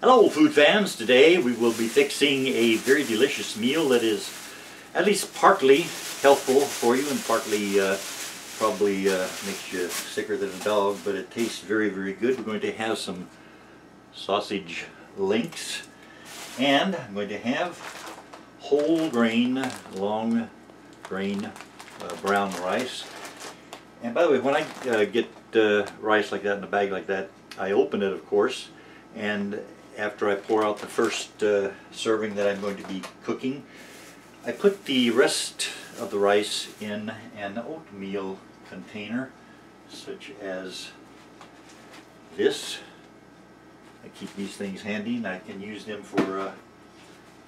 Hello food fans, today we will be fixing a very delicious meal that is at least partly healthful for you and partly probably makes you sicker than a dog, but it tastes very, very good. We're going to have some sausage links, and I'm going to have whole grain, long grain brown rice. And by the way, when I get rice like that in a bag like that, I open it, of course, and after I pour out the first serving that I'm going to be cooking, I put the rest of the rice in an oatmeal container, such as this. I keep these things handy, and I can use them for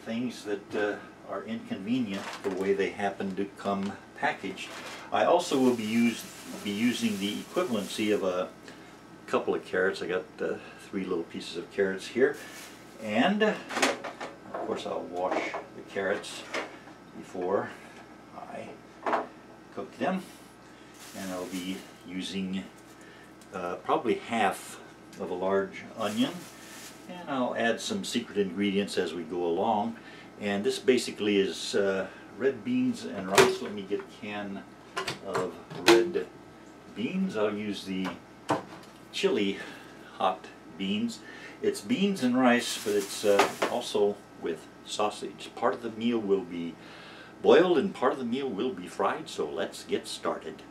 things that are inconvenient the way they happen to come packaged. I also will be using the equivalency of a couple of carrots. I got 3 little pieces of carrots here, and of course I'll wash the carrots before I cook them, and I'll be using probably half of a large onion, and I'll add some secret ingredients as we go along. And this basically is red beans and rice. Let me get a can of red beans. I'll use the chili hot beans. It's beans and rice, but it's also with sausage. Part of the meal will be boiled and part of the meal will be fried, so let's get started.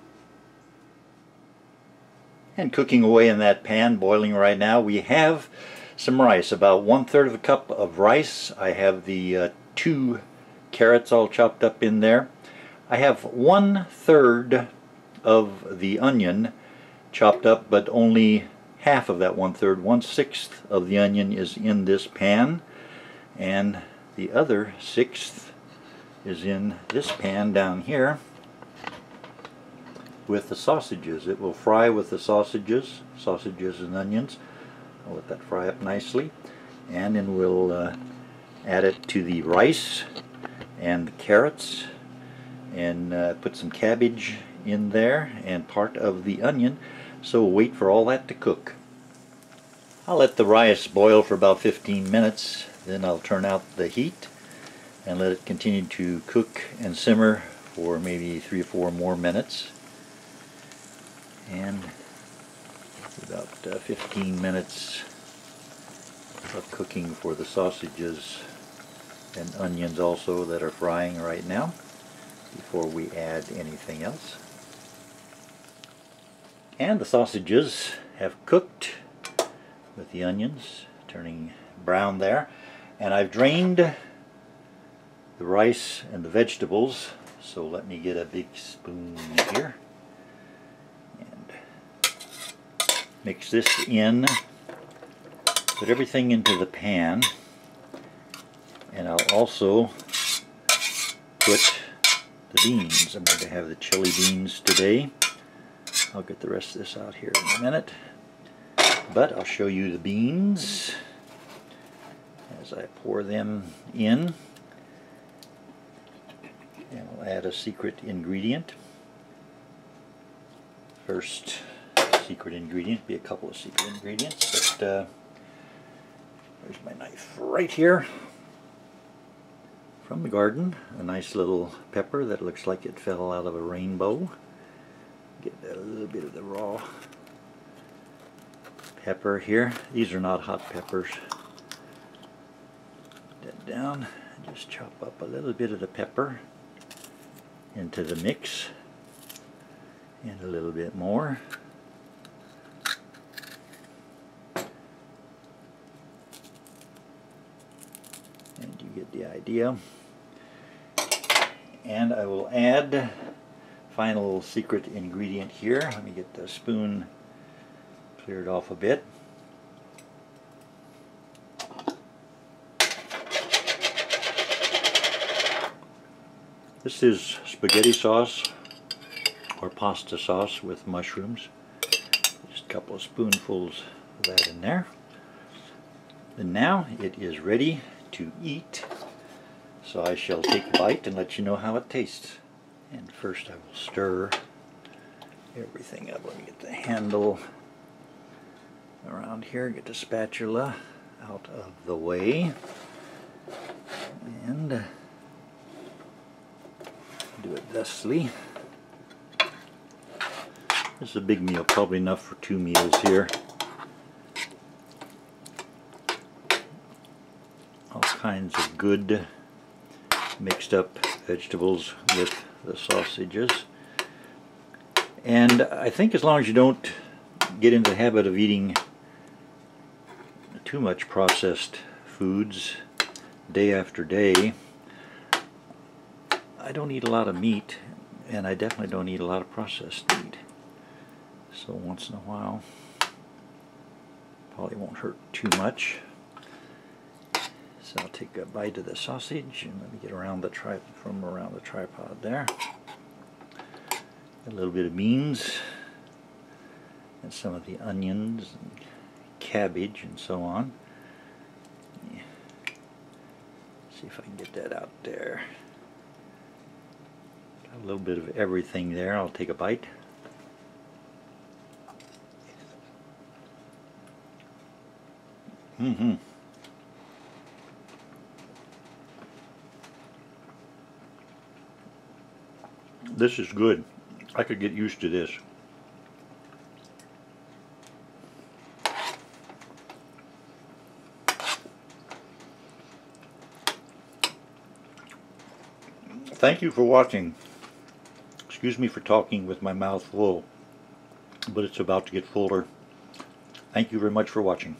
And cooking away in that pan, boiling right now, we have some rice, about 1/3 of a cup of rice. I have the 2 carrots all chopped up in there. I have 1/3 of the onion chopped up, but only half of that 1/3, 1/6 of the onion is in this pan, and the other 1/6 is in this pan down here with the sausages. It will fry with the sausages and onions. I'll let that fry up nicely, and then we'll add it to the rice and the carrots, and put some cabbage in there and part of the onion. So we'll wait for all that to cook. I'll let the rice boil for about 15 minutes, then I'll turn out the heat and let it continue to cook and simmer for maybe 3 or 4 more minutes. And about 15 minutes of cooking for the sausages and onions also that are frying right now before we add anything else. And the sausages have cooked with the onions turning brown there, and I've drained the rice and the vegetables, so let me get a big spoon here and mix this in. Put everything into the pan, and I'll also put the beans. I'm going to have the chili beans today. I'll get the rest of this out here in a minute, but I'll show you the beans as I pour them in. And I'll add a secret ingredient. First secret ingredient, be a couple of secret ingredients, but there's my knife right here from the garden. A nice little pepper that looks like it fell out of a rainbow. Get a little bit of the raw pepper here. These are not hot peppers. Put that down. Just chop up a little bit of the pepper into the mix, and a little bit more. And you get the idea. And I will add final secret ingredient here. Let me get the spoon cleared off a bit. This is spaghetti sauce or pasta sauce with mushrooms. Just a couple of spoonfuls of that in there. And now it is ready to eat. So I shall take a bite and let you know how it tastes. And first I will stir everything up. Let me get the handle around here, get the spatula out of the way and do it thusly. This is a big meal, probably enough for 2 meals here. All kinds of good mixed up vegetables with the sausages. And I think as long as you don't get into the habit of eating too much processed foods day after day. I don't eat a lot of meat, and I definitely don't eat a lot of processed meat. So once in a while, probably won't hurt too much. So I'll take a bite of the sausage and let me get around the from around the tripod there. A little bit of beans and some of the onions and cabbage and so on. Yeah. See if I can get that out there. Got a little bit of everything there. I'll take a bite. This is good. I could get used to this. Thank you for watching. Excuse me for talking with my mouth full, but it's about to get fuller. Thank you very much for watching.